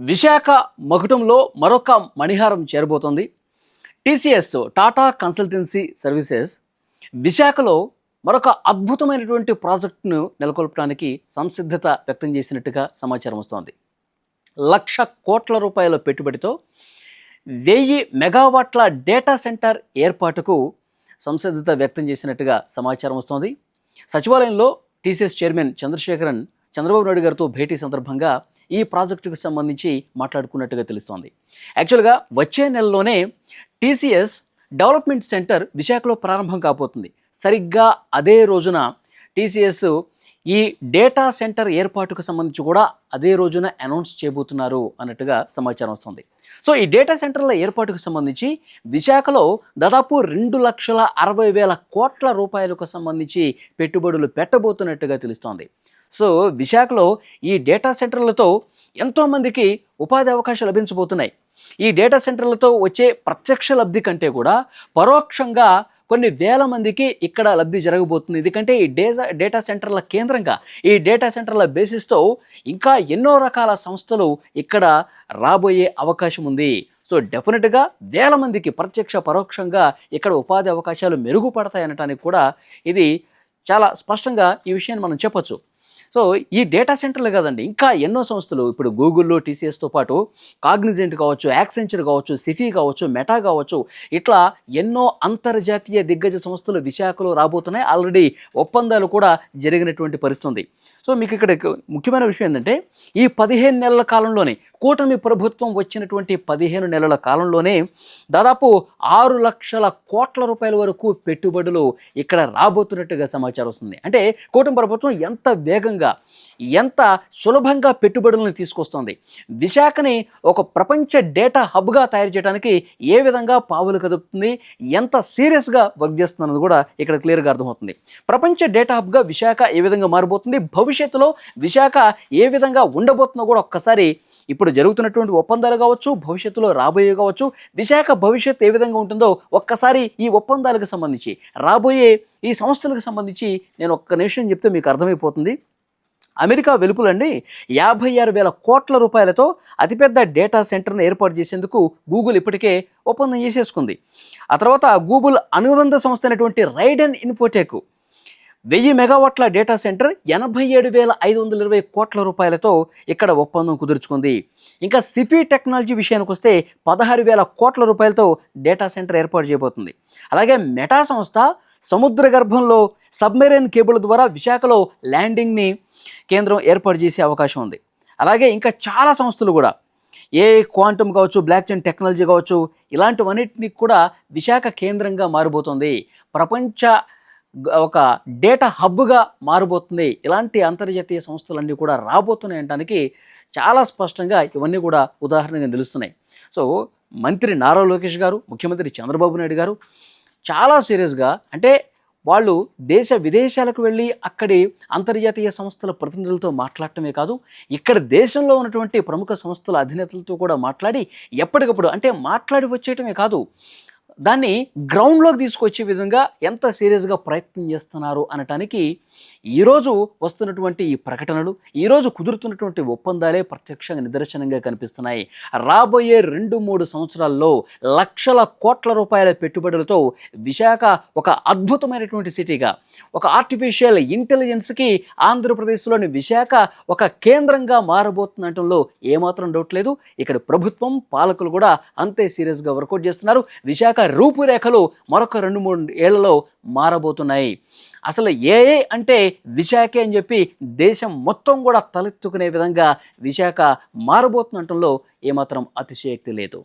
విశాఖ మకుటంలో మరొక మణిహారం చేరబోతోంది. TCS Tata consultancy services విశాఖలో మరొక అద్భుతమైనటువంటి ప్రాజెక్టును నెలకొల్పడానికి సంసిద్ధత వ్యక్తం చేసినట్టుగా సమాచారం వస్తోంది. 1,00,000 కోట్ల రూపాయల పెట్టుబడితో 1000 మెగావాట్ల డేటా సెంటర్ ఏర్పాటుకు సంసిద్ధత వ్యక్తం చేసినట్టుగా సమాచారం వస్తోంది. సచివాలయంలో టీసీఎస్ చైర్మన్ చంద్రబాబు నాయుడు గారితో భేటీ సందర్భంగా ఈ ప్రాజెక్టుకు సంబంధించి మాట్లాడుకున్నట్టుగా తెలుస్తోంది. యాక్చువల్గా వచ్చే నెలలోనే టీసీఎస్ డెవలప్మెంట్ సెంటర్ విశాఖలో ప్రారంభం కాబోతుంది. సరిగ్గా అదే రోజున టీసీఎస్ ఈ డేటా సెంటర్ ఏర్పాటుకు సంబంధించి కూడా అదే రోజున అనౌన్స్ చేయబోతున్నారు అన్నట్టుగా సమాచారం వస్తుంది. సో ఈ డేటా సెంటర్ల ఏర్పాటుకు సంబంధించి విశాఖలో దాదాపు 2,60,000 కోట్ల రూపాయలకు సంబంధించి పెట్టుబడులు పెట్టబోతున్నట్టుగా తెలుస్తోంది. సో విశాఖలో ఈ డేటా సెంటర్లతో ఎంతోమందికి ఉపాధి అవకాశాలు లభించబోతున్నాయి. ఈ డేటా సెంటర్లతో వచ్చే ప్రత్యక్ష లబ్ధి కంటే కూడా పరోక్షంగా కొన్ని వేల మందికి ఇక్కడ లబ్ధి జరగబోతుంది. ఎందుకంటే ఈ డేటా సెంటర్ల కేంద్రంగా, ఈ డేటా సెంటర్ల బేసిస్తో ఇంకా ఎన్నో రకాల సంస్థలు ఇక్కడ రాబోయే అవకాశం ఉంది. సో డెఫినెట్గా వేల మందికి ప్రత్యక్ష పరోక్షంగా ఇక్కడ ఉపాధి అవకాశాలు మెరుగుపడతాయి అనటానికి కూడా ఇది చాలా స్పష్టంగా ఈ విషయాన్ని మనం చెప్పొచ్చు. సో ఈ డేటా సెంటర్లు కాదండి, ఇంకా ఎన్నో సంస్థలు ఇప్పుడు గూగుల్లో టీసీఎస్తో పాటు కాగ్నిజెంట్ కావచ్చు, యాక్సెంచర్ కావచ్చు, సిఫీ కావచ్చు, మెటా కావచ్చు, ఇట్లా ఎన్నో అంతర్జాతీయ దిగ్గజ సంస్థలు విశాఖలో రాబోతున్నాయి. ఆల్రెడీ ఒప్పందాలు కూడా జరిగినటువంటి పరిస్థితి. సో మీకు ఇక్కడ ముఖ్యమైన విషయం ఏంటంటే ఈ 15 నెలల కాలంలోనే, కూటమి ప్రభుత్వం వచ్చినటువంటి 15 నెలల కాలంలోనే దాదాపు 6 లక్షల కోట్ల రూపాయల వరకు పెట్టుబడులు ఇక్కడ రాబోతున్నట్టుగా సమాచారం వస్తుంది. అంటే కూటమి ప్రభుత్వం ఎంత వేగంగా, ఎంత సులభంగా పెట్టుబడులను తీసుకొస్తుంది, విశాఖని ఒక ప్రపంచ డేటా హబ్గా తయారు చేయడానికి ఏ విధంగా పావులు కదుపుతుంది, ఎంత సీరియస్గా వర్క్ చేస్తున్నది కూడా ఇక్కడ క్లియర్గా అర్థమవుతుంది. ప్రపంచ డేటా హబ్గా విశాఖ ఏ విధంగా మారబోతుంది, భవిష్యత్తులో విశాఖ ఏ విధంగా ఉండబోతుందో కూడా ఒక్కసారి ఇప్పుడు జరుగుతున్నటువంటి ఒప్పందాలు కావచ్చు, భవిష్యత్తులో రాబోయే కావచ్చు, విశాఖ భవిష్యత్తు ఏ విధంగా ఉంటుందో ఒక్కసారి ఈ ఒప్పందాలకు సంబంధించి, రాబోయే ఈ సంస్థలకు సంబంధించి నేను ఒక్క నిమిషం చెప్తే మీకు అర్థమైపోతుంది. అమెరికా వెలుపులండి 56,000 కోట్ల రూపాయలతో అతిపెద్ద డేటా సెంటర్ను ఏర్పాటు చేసేందుకు గూగుల్ ఇప్పటికే ఒప్పందం చేసేసుకుంది. ఆ తర్వాత గూగుల్ అనుబంధ సంస్థ అయినటువంటి రైడెన్ ఇన్ఫోటెక్ 1000 మెగావాట్ల డేటా సెంటర్ 87,520 కోట్ల రూపాయలతో ఇక్కడ ఒప్పందం కుదుర్చుకుంది. ఇంకా సిఫీ టెక్నాలజీ విషయానికి వస్తే 16,000 కోట్ల రూపాయలతో డేటా సెంటర్ ఏర్పాటు చేయబోతుంది. అలాగే మెటా సంస్థ సముద్ర గర్భంలో సబ్మెరైన్ కేబుల్ ద్వారా విశాఖలో ల్యాండింగ్ని కేంద్రం ఏర్పాటు చేసే అవకాశం ఉంది. అలాగే ఇంకా చాలా సంస్థలు కూడా క్వాంటమ్ కావచ్చు, బ్లాక్ చైన్ టెక్నాలజీ కావచ్చు, ఇలాంటివన్నిటిని కూడా విశాఖ కేంద్రంగా మారబోతుంది. ప్రపంచ ఒక డేటా హబ్గా మారబోతుంది. ఇలాంటి అంతర్జాతీయ సంస్థలన్నీ కూడా రాబోతున్నాయి అనడానికి చాలా స్పష్టంగా ఇవన్నీ కూడా ఉదాహరణగా నిలుస్తున్నాయి. సో మంత్రి నారా లోకేష్ గారు, ముఖ్యమంత్రి చంద్రబాబు నాయుడు గారు చాలా సీరియస్గా, అంటే వాళ్ళు దేశ విదేశాలకు వెళ్ళి అక్కడి అంతర్జాతీయ సంస్థల ప్రతినిధులతో మాట్లాడటమే కాదు, ఇక్కడ దేశంలో ఉన్నటువంటి ప్రముఖ సంస్థల అధినేతలతో కూడా మాట్లాడి ఎప్పటికప్పుడు, అంటే మాట్లాడి వచ్చేయటమే కాదు, దాన్ని గ్రౌండ్లోకి తీసుకొచ్చే విధంగా ఎంత సీరియస్గా ప్రయత్నం చేస్తున్నారు అనటానికి ఈరోజు వస్తున్నటువంటి ఈ ప్రకటనలు, ఈరోజు కుదురుతున్నటువంటి ఒప్పందాలే ప్రత్యక్షంగా నిదర్శనంగా కనిపిస్తున్నాయి. రాబోయే 2-3 సంవత్సరాల్లో లక్షల కోట్ల రూపాయల పెట్టుబడులతో విశాఖ ఒక అద్భుతమైనటువంటి సిటీగా, ఒక ఆర్టిఫిషియల్ ఇంటెలిజెన్స్కి ఆంధ్రప్రదేశ్లోని విశాఖ ఒక కేంద్రంగా మారబోతుండటంలో ఏమాత్రం డౌట్ లేదు. ఇక్కడ ప్రభుత్వం, పాలకులు కూడా అంతే సీరియస్గా వర్కౌట్ చేస్తున్నారు. విశాఖ రూపురేఖలు మరొక 2-3 ఏళ్లలో మారబోతున్నాయి. అసలు ఏఏ అంటే విశాఖే అని చెప్పి దేశం మొత్తం కూడా తలెత్తుకునే విధంగా విశాఖ మారబోతుండటంలో ఏమాత్రం అతిశయోక్తి లేదు.